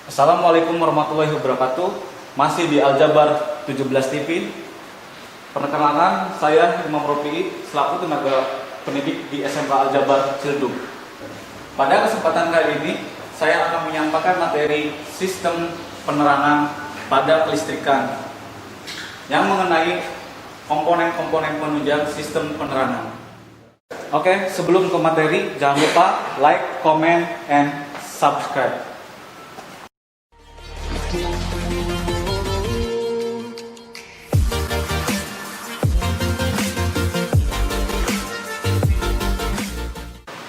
Assalamualaikum warahmatullahi wabarakatuh. Masih di Aljabar 17 TV. Perkenalkan, saya Imam Rofi'i selaku tenaga pendidik di SMK Aljabar Cildung. Pada kesempatan kali ini, saya akan menyampaikan materi sistem penerangan pada kelistrikan yang mengenai komponen-komponen penunjang sistem penerangan. Oke, sebelum ke materi, jangan lupa like, comment, and subscribe.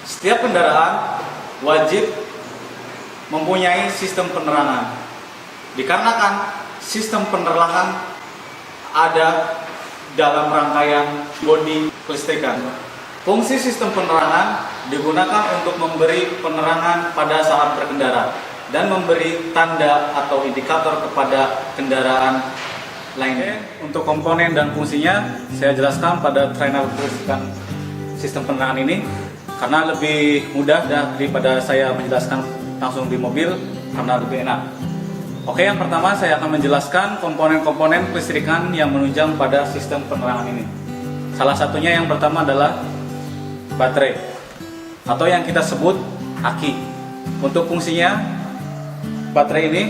Setiap kendaraan wajib mempunyai sistem penerangan. Dikarenakan sistem penerangan ada dalam rangkaian bodi kelistrikan. Fungsi sistem penerangan digunakan untuk memberi penerangan pada saat berkendara dan memberi tanda atau indikator kepada kendaraan lainnya. Untuk komponen dan fungsinya saya jelaskan pada trainer kelistrikan sistem penerangan ini, karena lebih mudah daripada saya menjelaskan langsung di mobil, karena lebih enak. Oke, yang pertama saya akan menjelaskan komponen-komponen kelistrikan yang menunjang pada sistem penerangan ini. Salah satunya yang pertama adalah baterai atau yang kita sebut aki. Untuk fungsinya, baterai ini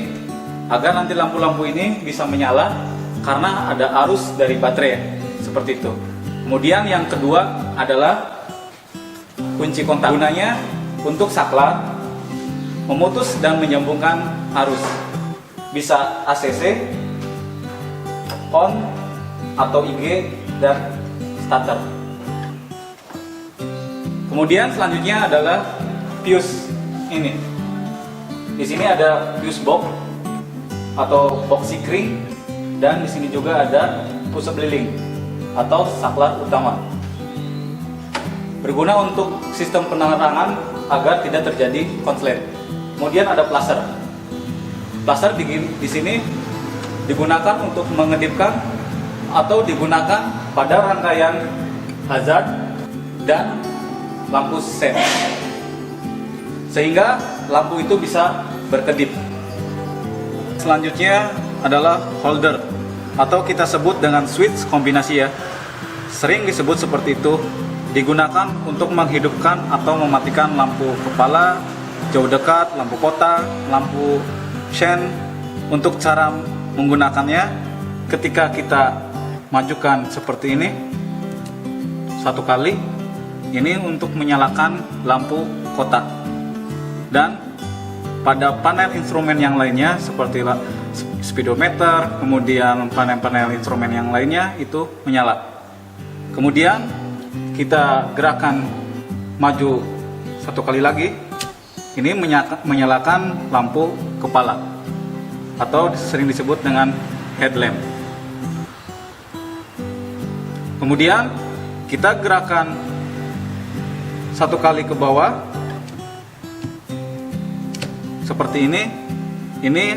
agar nanti lampu-lampu ini bisa menyala karena ada arus dari baterai, seperti itu. Kemudian yang kedua adalah kunci kontak. Gunanya untuk saklar, memutus dan menyambungkan arus. Bisa ACC, on atau IG dan starter. Kemudian selanjutnya adalah fuse ini. Di sini ada fuse box atau box sikring, dan di sini juga ada pusat lilin atau saklar utama. Berguna untuk sistem penerangan agar tidak terjadi konslet. Kemudian ada plaster. Plaster di sini digunakan untuk mengedipkan atau digunakan pada rangkaian hazard dan lampu sen, sehingga lampu itu bisa berkedip. Selanjutnya adalah holder atau kita sebut dengan switch kombinasi ya. Sering disebut seperti itu. Digunakan untuk menghidupkan atau mematikan lampu kepala, jauh dekat, lampu kota, lampu sen. Untuk cara menggunakannya, ketika kita majukan seperti ini satu kali, ini untuk menyalakan lampu kota. Dan pada panel instrumen yang lainnya seperti speedometer, kemudian panel-panel instrumen yang lainnya itu menyala. Kemudian kita gerakan maju satu kali lagi, ini menyalakan lampu kepala atau sering disebut dengan headlamp. Kemudian kita gerakan satu kali ke bawah seperti ini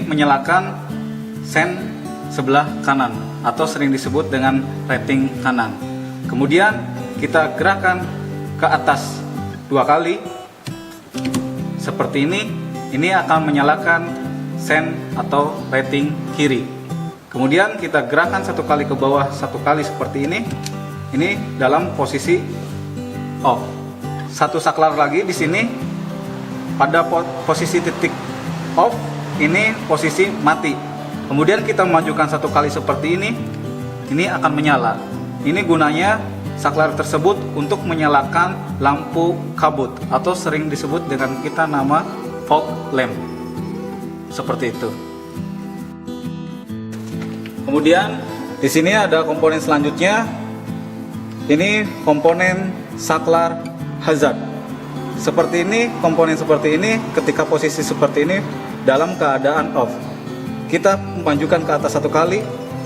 menyalakan sen sebelah kanan atau sering disebut dengan rating kanan. Kemudian kita gerakan ke atas dua kali seperti ini akan menyalakan sen atau rating kiri. Kemudian kita gerakan satu kali ke bawah satu kali seperti ini dalam posisi off. Satu saklar lagi di sini pada posisi titik off, ini posisi mati. Kemudian kita majukan satu kali seperti ini akan menyala. Ini gunanya saklar tersebut untuk menyalakan lampu kabut atau sering disebut dengan kita nama fog lamp. Seperti itu. Kemudian di sini ada komponen selanjutnya. Ini komponen saklar hazard. Seperti ini, komponen seperti ini ketika posisi seperti ini dalam keadaan off. Kita majukan ke atas satu kali,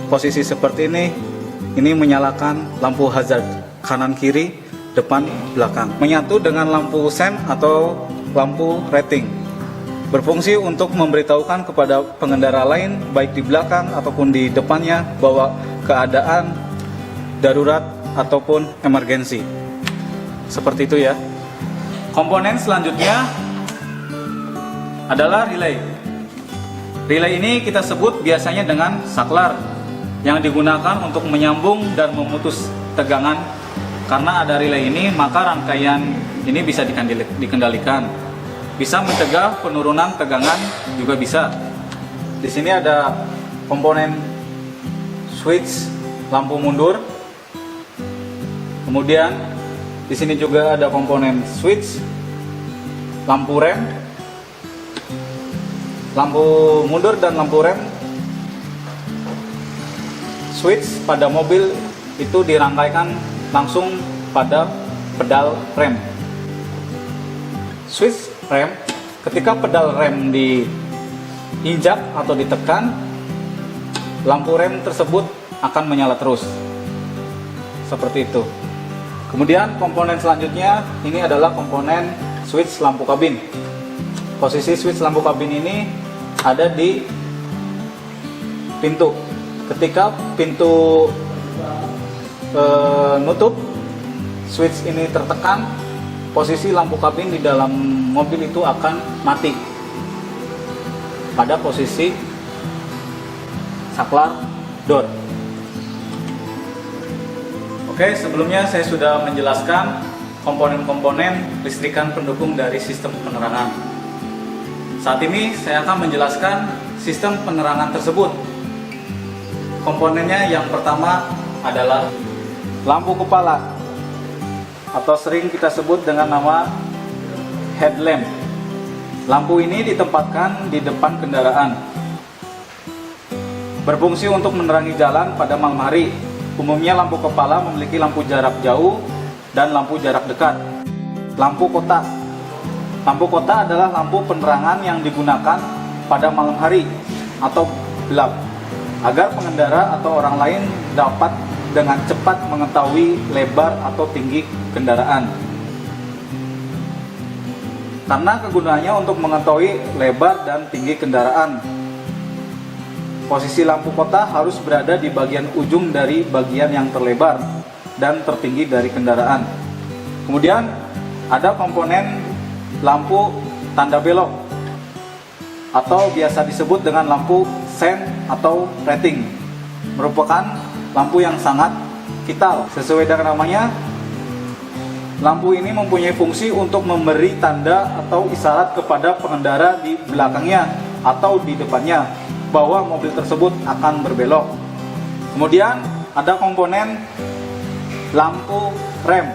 posisi seperti ini menyalakan lampu hazard kanan kiri, depan belakang. Menyatu dengan lampu sen atau lampu rating. Berfungsi untuk memberitahukan kepada pengendara lain baik di belakang ataupun di depannya bahwa keadaan darurat ataupun emergensi. Seperti itu ya. Komponen selanjutnya adalah relay. Relay ini kita sebut biasanya dengan saklar, yang digunakan untuk menyambung dan memutus tegangan. Karena ada relay ini, maka rangkaian ini bisa dikendalikan. Bisa mencegah penurunan tegangan juga bisa. Di sini ada komponen switch lampu mundur. Kemudian di sini juga ada komponen switch lampu rem, lampu mundur dan lampu rem. Switch pada mobil itu dirangkaikan langsung pada pedal rem. Switch rem, ketika pedal rem diinjak atau ditekan, lampu rem tersebut akan menyala terus. Seperti itu. Kemudian komponen selanjutnya ini adalah komponen switch lampu kabin. Posisi switch lampu kabin ini ada di pintu. Ketika pintu nutup, switch ini tertekan, posisi lampu kabin di dalam mobil itu akan mati pada posisi saklar door. Oke, sebelumnya saya sudah menjelaskan komponen-komponen listrikan pendukung dari sistem penerangan. Saat ini saya akan menjelaskan sistem penerangan tersebut. Komponennya yang pertama adalah lampu kepala, atau sering kita sebut dengan nama headlamp. Lampu ini ditempatkan di depan kendaraan, berfungsi untuk menerangi jalan pada malam hari. Umumnya lampu kepala memiliki lampu jarak jauh dan lampu jarak dekat. Lampu kotak. Lampu kotak adalah lampu penerangan yang digunakan pada malam hari atau gelap, agar pengendara atau orang lain dapat dengan cepat mengetahui lebar atau tinggi kendaraan. Karena kegunaannya untuk mengetahui lebar dan tinggi kendaraan, posisi lampu kotak harus berada di bagian ujung dari bagian yang terlebar dan tertinggi dari kendaraan. Kemudian ada komponen lampu tanda belok, atau biasa disebut dengan lampu sen atau rating. Merupakan lampu yang sangat vital. Sesuai dengan namanya, lampu ini mempunyai fungsi untuk memberi tanda atau isyarat kepada pengendara di belakangnya atau di depannya bahwa mobil tersebut akan berbelok. Kemudian ada komponen lampu rem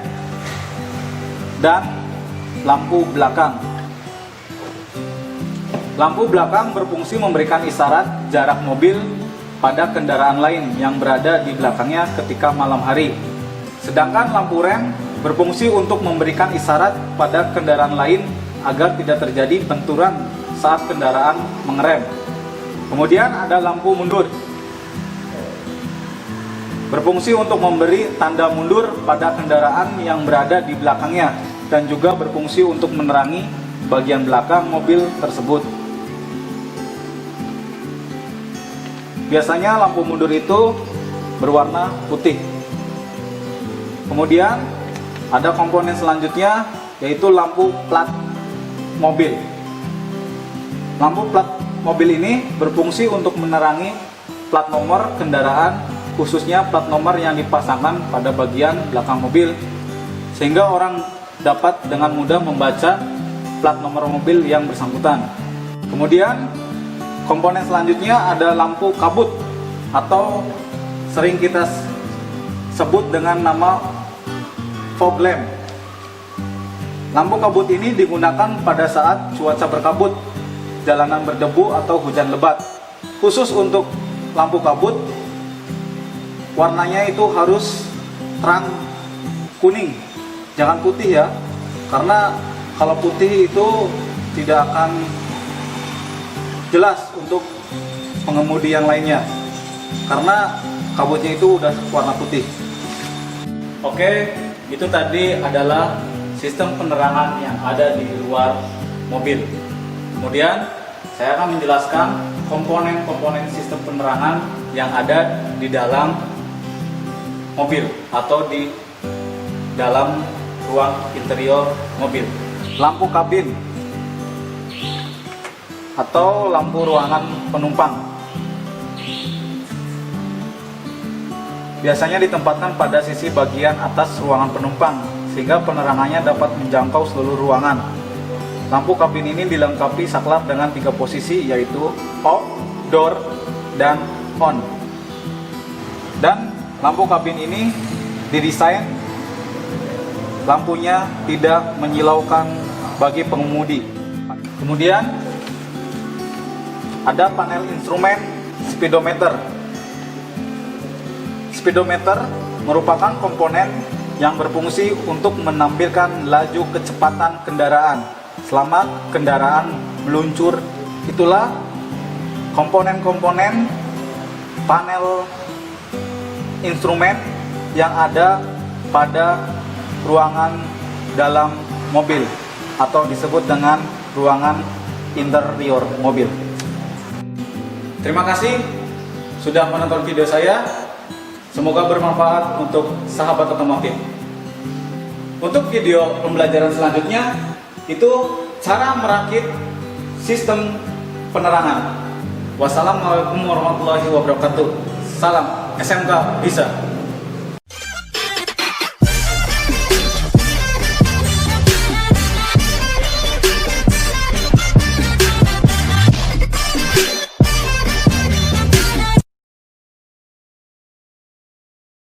dan lampu belakang. Lampu belakang berfungsi memberikan isyarat jarak mobil pada kendaraan lain yang berada di belakangnya ketika malam hari. Sedangkan lampu rem berfungsi untuk memberikan isyarat pada kendaraan lain agar tidak terjadi benturan saat kendaraan mengerem. Kemudian ada lampu mundur, berfungsi untuk memberi tanda mundur pada kendaraan yang berada di belakangnya dan juga berfungsi untuk menerangi bagian belakang mobil tersebut. Biasanya lampu mundur itu berwarna putih. Kemudian ada komponen selanjutnya, yaitu lampu plat mobil. Lampu plat mobil ini berfungsi untuk menerangi plat nomor kendaraan, khususnya plat nomor yang dipasangkan pada bagian belakang mobil, sehingga orang dapat dengan mudah membaca plat nomor mobil yang bersangkutan. Kemudian komponen selanjutnya ada lampu kabut, atau sering kita sebut dengan nama fog lamp. Lampu kabut ini digunakan pada saat cuaca berkabut, jalanan berdebu atau hujan lebat. Khusus untuk lampu kabut, warnanya itu harus terang kuning, jangan putih ya, karena kalau putih itu tidak akan jelas untuk pengemudi yang lainnya, karena kabutnya itu udah warna putih. Oke, itu tadi adalah sistem penerangan yang ada di luar mobil. Kemudian saya akan menjelaskan komponen-komponen sistem penerangan yang ada di dalam mobil atau di dalam ruang interior mobil. Lampu kabin atau lampu ruangan penumpang. Biasanya ditempatkan pada sisi bagian atas ruangan penumpang, sehingga penerangannya dapat menjangkau seluruh ruangan. Lampu kabin ini dilengkapi saklar dengan 3 posisi, yaitu off, door, dan on. Dan lampu kabin ini didesain lampunya tidak menyilaukan bagi pengemudi. Kemudian ada panel instrumen speedometer. Speedometer merupakan komponen yang berfungsi untuk menampilkan laju kecepatan kendaraan selama kendaraan meluncur. Itulah komponen-komponen panel instrumen yang ada pada ruangan dalam mobil atau disebut dengan ruangan interior mobil. Terima kasih sudah menonton video saya. Semoga bermanfaat untuk sahabat otomotif. Untuk video pembelajaran selanjutnya itu cara merakit sistem penerangan. Wassalamualaikum warahmatullahi wabarakatuh. Salam SMK bisa.